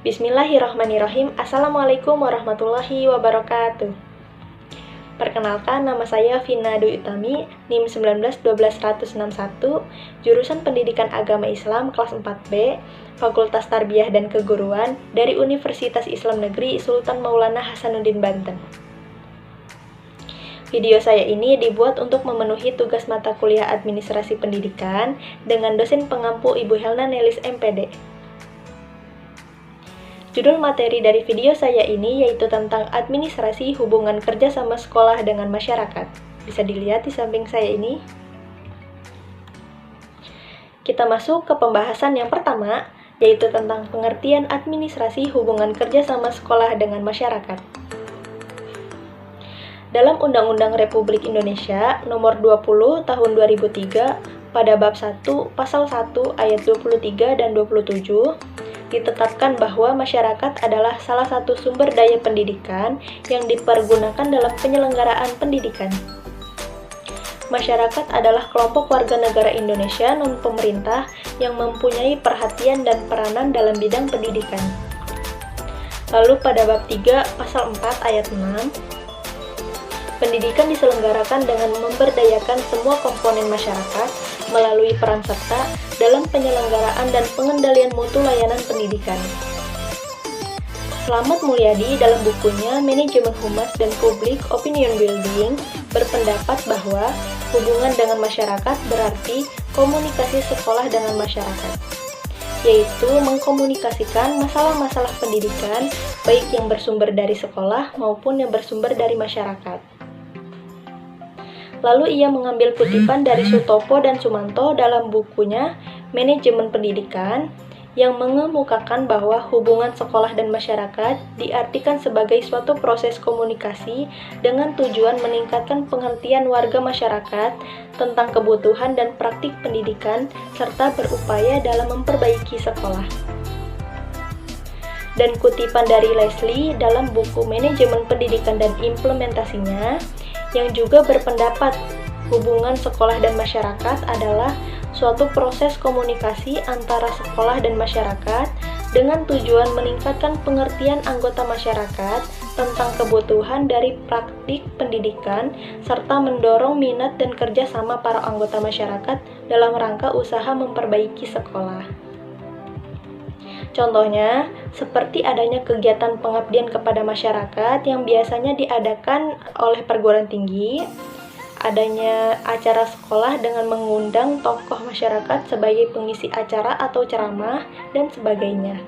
Bismillahirrahmanirrahim. Assalamualaikum warahmatullahi wabarakatuh. Perkenalkan, nama saya Vina Dwi Utami, NIM 1912161, jurusan Pendidikan Agama Islam kelas 4B, Fakultas Tarbiyah dan Keguruan dari Universitas Islam Negeri Sultan Maulana Hasanuddin Banten. Video saya ini dibuat untuk memenuhi tugas mata kuliah Administrasi Pendidikan dengan dosen pengampu Ibu Helna Nelis MPD. Judul materi dari video saya ini yaitu tentang administrasi hubungan kerja sama sekolah dengan masyarakat. Bisa dilihat di samping saya ini. Kita masuk ke pembahasan yang pertama, yaitu tentang pengertian administrasi hubungan kerja sama sekolah dengan masyarakat. Dalam Undang-Undang Republik Indonesia Nomor 20 Tahun 2003 pada bab 1 Pasal 1 ayat 23 dan 27 ditetapkan bahwa masyarakat adalah salah satu sumber daya pendidikan yang dipergunakan dalam penyelenggaraan pendidikan. Masyarakat adalah kelompok warga negara Indonesia non-pemerintah yang mempunyai perhatian dan peranan dalam bidang pendidikan. Lalu pada bab 3 Pasal 4 ayat 6, pendidikan diselenggarakan dengan memberdayakan semua komponen masyarakat melalui peran serta dalam penyelenggaraan dan pengendalian mutu layanan pendidikan. Slamet Mulyadi dalam bukunya Manajemen Humas dan Public Opinion Building berpendapat bahwa hubungan dengan masyarakat berarti komunikasi sekolah dengan masyarakat, yaitu mengkomunikasikan masalah-masalah pendidikan baik yang bersumber dari sekolah maupun yang bersumber dari masyarakat. Lalu ia mengambil kutipan dari Sutopo dan Sumanto dalam bukunya Manajemen Pendidikan yang mengemukakan bahwa hubungan sekolah dan masyarakat diartikan sebagai suatu proses komunikasi dengan tujuan meningkatkan pengertian warga masyarakat tentang kebutuhan dan praktik pendidikan serta berupaya dalam memperbaiki sekolah. Dan kutipan dari Leslie dalam buku Manajemen Pendidikan dan Implementasinya yang juga berpendapat hubungan sekolah dan masyarakat adalah suatu proses komunikasi antara sekolah dan masyarakat dengan tujuan meningkatkan pengertian anggota masyarakat tentang kebutuhan dari praktik pendidikan serta mendorong minat dan kerjasama para anggota masyarakat dalam rangka usaha memperbaiki sekolah. Contohnya, seperti adanya kegiatan pengabdian kepada masyarakat yang biasanya diadakan oleh perguruan tinggi, adanya acara sekolah dengan mengundang tokoh masyarakat sebagai pengisi acara atau ceramah, dan sebagainya.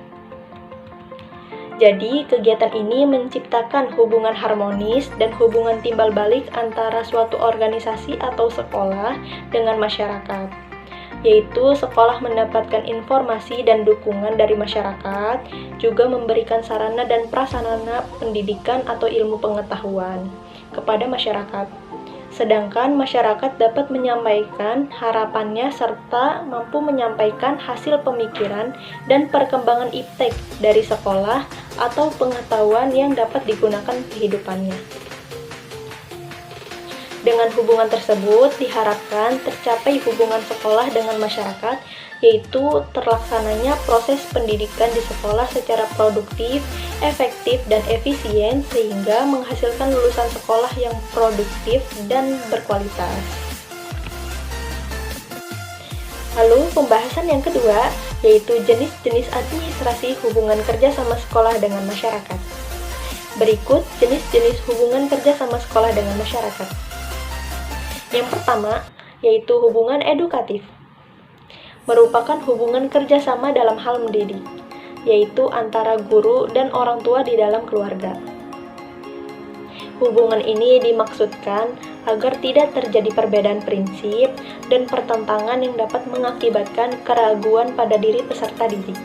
Jadi, kegiatan ini menciptakan hubungan harmonis dan hubungan timbal balik antara suatu organisasi atau sekolah dengan masyarakat, yaitu sekolah mendapatkan informasi dan dukungan dari masyarakat, juga memberikan sarana dan prasarana pendidikan atau ilmu pengetahuan kepada masyarakat. Sedangkan masyarakat dapat menyampaikan harapannya serta mampu menyampaikan hasil pemikiran dan perkembangan iptek dari sekolah atau pengetahuan yang dapat digunakan kehidupannya. Dengan hubungan tersebut, diharapkan tercapai hubungan sekolah dengan masyarakat, yaitu terlaksananya proses pendidikan di sekolah secara produktif, efektif, dan efisien, sehingga menghasilkan lulusan sekolah yang produktif dan berkualitas. Lalu, pembahasan yang kedua, yaitu jenis-jenis administrasi hubungan kerja sama sekolah dengan masyarakat. Berikut jenis-jenis hubungan kerja sama sekolah dengan masyarakat. Yang pertama, yaitu hubungan edukatif. Merupakan hubungan kerjasama dalam hal mendidik, yaitu antara guru dan orang tua di dalam keluarga. Hubungan ini dimaksudkan agar tidak terjadi perbedaan prinsip dan pertentangan yang dapat mengakibatkan keraguan pada diri peserta didik.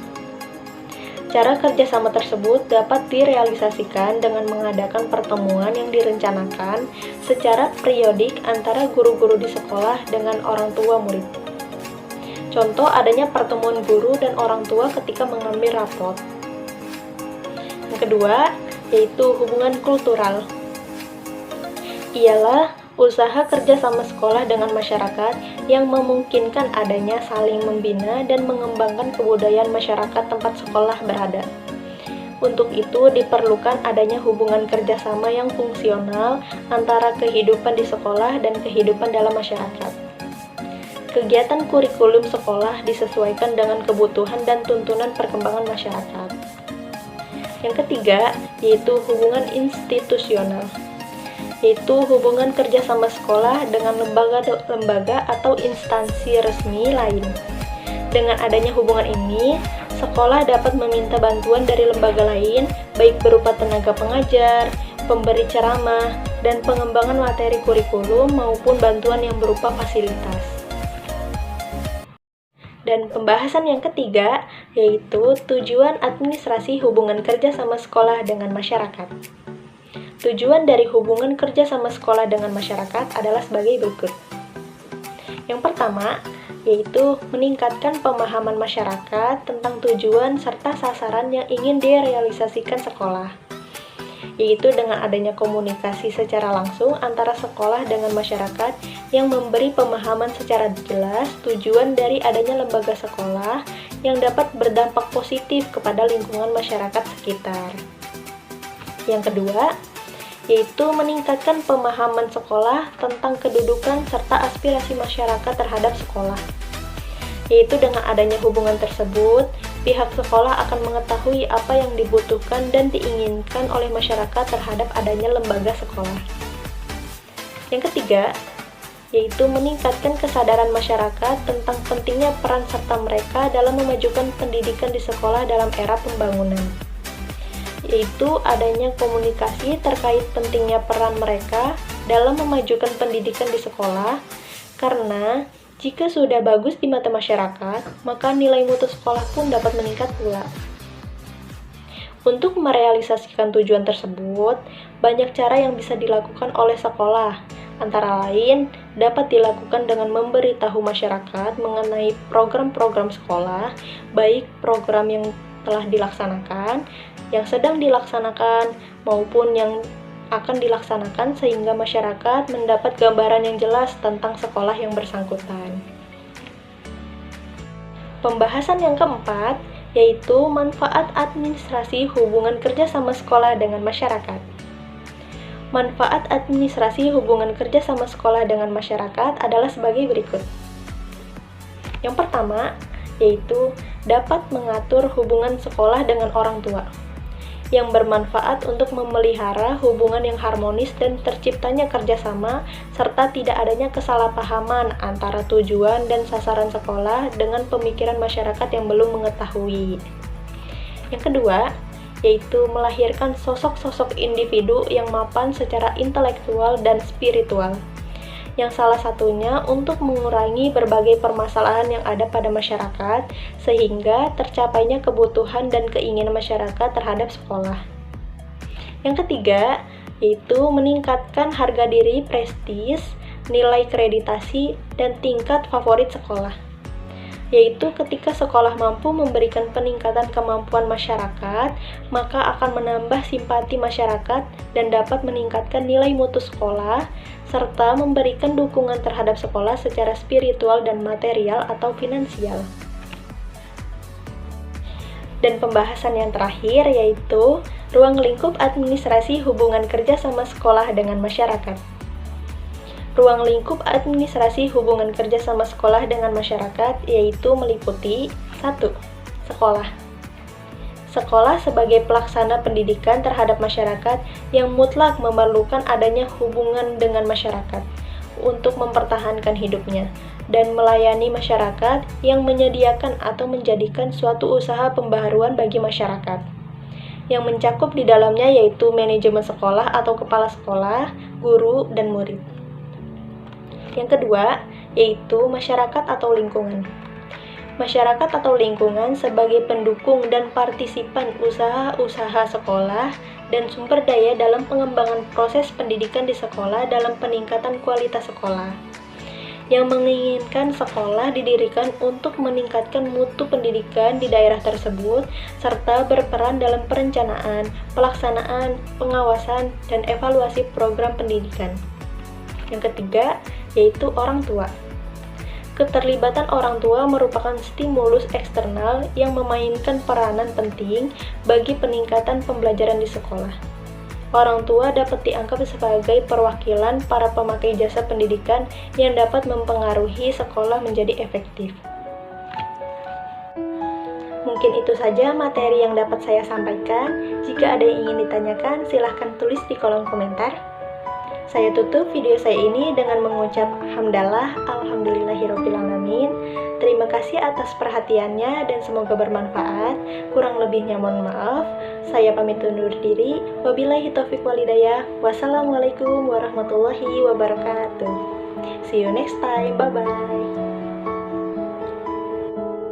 Cara kerjasama tersebut dapat direalisasikan dengan mengadakan pertemuan yang direncanakan secara periodik antara guru-guru di sekolah dengan orang tua murid. Contoh adanya pertemuan guru dan orang tua ketika mengambil rapot. Yang kedua, yaitu hubungan kultural. Ialah usaha kerjasama sekolah dengan masyarakat yang memungkinkan adanya saling membina dan mengembangkan kebudayaan masyarakat tempat sekolah berada. Untuk itu diperlukan adanya hubungan kerjasama yang fungsional antara kehidupan di sekolah dan kehidupan dalam masyarakat. Kegiatan kurikulum sekolah disesuaikan dengan kebutuhan dan tuntunan perkembangan masyarakat. Yang ketiga, yaitu hubungan institusional, yaitu hubungan kerjasama sekolah dengan lembaga atau instansi resmi lain. Dengan adanya hubungan ini, sekolah dapat meminta bantuan dari lembaga lain, baik berupa tenaga pengajar, pemberi ceramah, dan pengembangan materi kurikulum maupun bantuan yang berupa fasilitas. Dan pembahasan yang ketiga, yaitu tujuan administrasi hubungan kerja sama sekolah dengan masyarakat. Tujuan dari hubungan kerja sama sekolah dengan masyarakat adalah sebagai berikut. Yang pertama, yaitu meningkatkan pemahaman masyarakat tentang tujuan serta sasaran yang ingin direalisasikan sekolah, yaitu dengan adanya komunikasi secara langsung antara sekolah dengan masyarakat yang memberi pemahaman secara jelas tujuan dari adanya lembaga sekolah yang dapat berdampak positif kepada lingkungan masyarakat sekitar. Yang kedua, yaitu meningkatkan pemahaman sekolah tentang kedudukan serta aspirasi masyarakat terhadap sekolah. Yaitu dengan adanya hubungan tersebut, pihak sekolah akan mengetahui apa yang dibutuhkan dan diinginkan oleh masyarakat terhadap adanya lembaga sekolah. Yang ketiga, yaitu meningkatkan kesadaran masyarakat tentang pentingnya peran serta mereka dalam memajukan pendidikan di sekolah dalam era pembangunan. Yaitu adanya komunikasi terkait pentingnya peran mereka dalam memajukan pendidikan di sekolah, karena jika sudah bagus di mata masyarakat, maka nilai mutu sekolah pun dapat meningkat pula. Untuk merealisasikan tujuan tersebut, banyak cara yang bisa dilakukan oleh sekolah. Antara lain, dapat dilakukan dengan memberitahu masyarakat mengenai program-program sekolah, baik program yang telah dilaksanakan, yang sedang dilaksanakan, maupun yang akan dilaksanakan sehingga masyarakat mendapat gambaran yang jelas tentang sekolah yang bersangkutan. Pembahasan yang keempat, yaitu manfaat administrasi hubungan kerja sama sekolah dengan masyarakat. Manfaat administrasi hubungan kerja sama sekolah dengan masyarakat adalah sebagai berikut. Yang pertama, yaitu dapat mengatur hubungan sekolah dengan orang tua, yang bermanfaat untuk memelihara hubungan yang harmonis dan terciptanya kerjasama, serta tidak adanya kesalahpahaman antara tujuan dan sasaran sekolah dengan pemikiran masyarakat yang belum mengetahui. Yang kedua, yaitu melahirkan sosok-sosok individu yang mapan secara intelektual dan spiritual, yang salah satunya untuk mengurangi berbagai permasalahan yang ada pada masyarakat, sehingga tercapainya kebutuhan dan keinginan masyarakat terhadap sekolah. Yang ketiga, yaitu meningkatkan harga diri, prestis, nilai kreditasi, dan tingkat favorit sekolah. Yaitu ketika sekolah mampu memberikan peningkatan kemampuan masyarakat, maka akan menambah simpati masyarakat dan dapat meningkatkan nilai mutu sekolah, serta memberikan dukungan terhadap sekolah secara spiritual dan material atau finansial. Dan pembahasan yang terakhir yaitu ruang lingkup administrasi hubungan kerja sama sekolah dengan masyarakat. Ruang lingkup administrasi hubungan kerja sama sekolah dengan masyarakat yaitu meliputi 1. Sekolah. Sekolah sebagai pelaksana pendidikan terhadap masyarakat yang mutlak memerlukan adanya hubungan dengan masyarakat untuk mempertahankan hidupnya dan melayani masyarakat yang menyediakan atau menjadikan suatu usaha pembaharuan bagi masyarakat. Yang mencakup di dalamnya yaitu manajemen sekolah atau kepala sekolah, guru, dan murid. Yang kedua, yaitu masyarakat atau lingkungan. Masyarakat atau lingkungan sebagai pendukung dan partisipan usaha-usaha sekolah dan sumber daya dalam pengembangan proses pendidikan di sekolah dalam peningkatan kualitas sekolah. Yang menginginkan sekolah didirikan untuk meningkatkan mutu pendidikan di daerah tersebut, serta berperan dalam perencanaan, pelaksanaan, pengawasan, dan evaluasi program pendidikan. Yang ketiga, yaitu orang tua. Keterlibatan orang tua merupakan stimulus eksternal yang memainkan peranan penting bagi peningkatan pembelajaran di sekolah. Orang tua dapat dianggap sebagai perwakilan para pemakai jasa pendidikan yang dapat mempengaruhi sekolah menjadi efektif. Mungkin itu saja materi yang dapat saya sampaikan. Jika ada yang ingin ditanyakan, silahkan tulis di kolom komentar. Saya tutup video saya ini dengan mengucap hamdalah, alhamdulillahirobbilalamin. Terima kasih atas perhatiannya dan semoga bermanfaat. Kurang lebihnya mohon maaf. Saya pamit undur diri. Wabillahi taufiq walhidayah. Wassalamualaikum warahmatullahi wabarakatuh. See you next time. Bye bye.